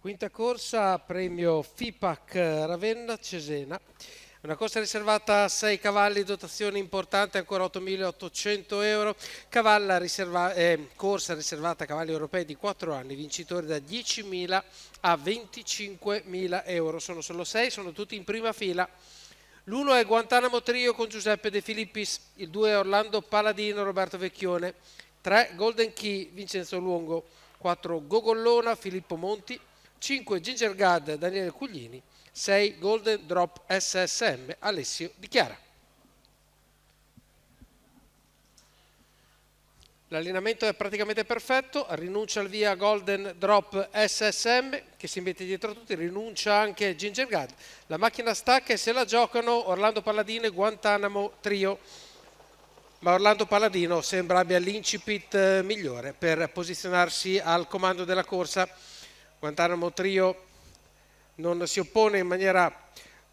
Quinta corsa, premio FIPAC Ravenna Cesena. Una corsa riservata a 6 cavalli, dotazione importante, ancora 8.800 euro. Corsa riservata a cavalli europei di 4 anni, vincitori da 10.000 a 25.000 euro. Sono solo 6, sono tutti in prima fila. L'1 è Guantanamo Trio con Giuseppe De Filippis, il 2 è Orlando Paladino, Roberto Vecchione, 3 Golden Key, Vincenzo Luongo, 4 Gogollona, Filippo Monti, 5 Ginger Gad, Daniele Cuglini, 6 Golden Drop SSM, Alessio Di Chiara. L'allenamento è praticamente perfetto, rinuncia al via Golden Drop SSM che si mette dietro a tutti, rinuncia anche Ginger Gad. La macchina stacca e se la giocano Orlando Paladino e Guantanamo Trio. Ma Orlando Paladino sembra abbia l'incipit migliore per posizionarsi al comando della corsa. Guantanamo Trio non si oppone in maniera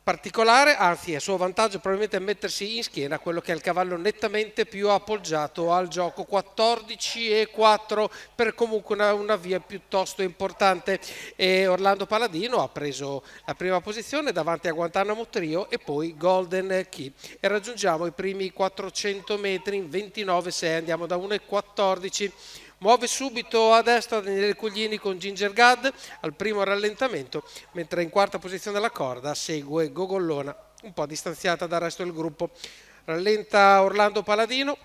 particolare, anzi è suo vantaggio probabilmente mettersi in schiena quello che è il cavallo nettamente più appoggiato al gioco, 14,4 per comunque una via piuttosto importante, e Orlando Paladino ha preso la prima posizione davanti a Guantanamo Trio e poi Golden Key e raggiungiamo i primi 400 metri in 29,6, andiamo da 1,14. Muove subito a destra Daniele Cuglini con Ginger Gad al primo rallentamento, mentre in quarta posizione della corda segue Gogollona, un po' distanziata dal resto del gruppo. Rallenta Orlando Paladino,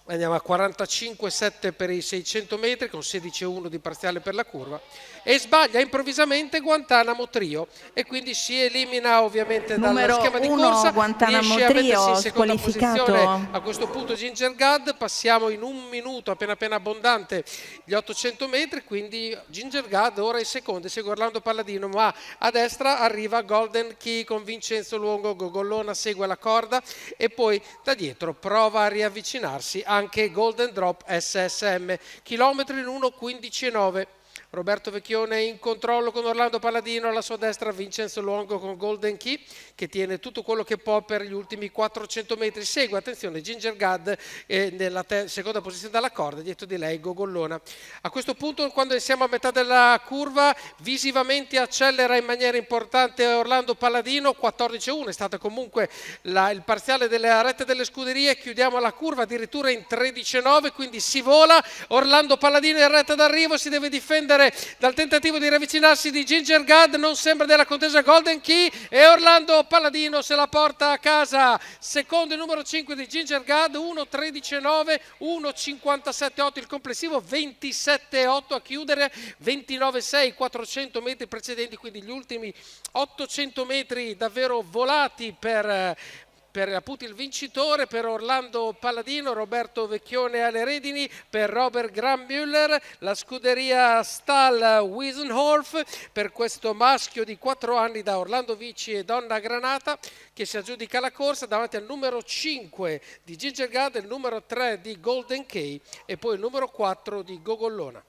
andiamo a 45,7 per i 600 metri con 16,1 di parziale per la curva e sbaglia improvvisamente Guantanamo Trio e quindi si elimina ovviamente dal schema di corsa. Guantanamo riesce a mettersi in Trio seconda squalificato. posizione a questo punto Ginger Gad, passiamo in un minuto appena abbondante gli 800 metri, quindi Ginger Gad ora in seconda, segue Orlando Palladino, ma a destra arriva Golden Key con Vincenzo Luongo, Gogollona segue la corda e poi da dietro prova a riavvicinarsi anche Golden Drop SSM, chilometri in 1,15,9. Roberto Vecchione in controllo con Orlando Paladino, alla sua destra Vincenzo Luongo con Golden Key che tiene tutto quello che può per gli ultimi 400 metri, segue, attenzione, Ginger Gad nella seconda posizione dalla corda, dietro di lei Gogollona. A questo punto, quando siamo a metà della curva, visivamente accelera in maniera importante Orlando Paladino, 14,1 è stata comunque il parziale delle rette delle scuderie, chiudiamo la curva addirittura in 13,9, quindi si vola, Orlando Paladino in retta d'arrivo, si deve difendere dal tentativo di ravvicinarsi di Ginger Gad, non sembra della contesa Golden Key e Orlando Paladino se la porta a casa. Secondo il numero 5 di Ginger Gad, 1,13,9, 1,57,8 il complessivo, 27,8 a chiudere, 29,6 400 metri precedenti, quindi gli ultimi 800 metri davvero volati per appunto il vincitore, per Orlando Paladino, Roberto Vecchione alle redini, per Robert Graham-Müller, la scuderia Stahl Wiesenhof, per questo maschio di 4 anni da Orlando Vici e Donna Granata che si aggiudica la corsa davanti al numero 5 di Ginger Gad, il numero 3 di Golden Key e poi il numero 4 di Gogollona.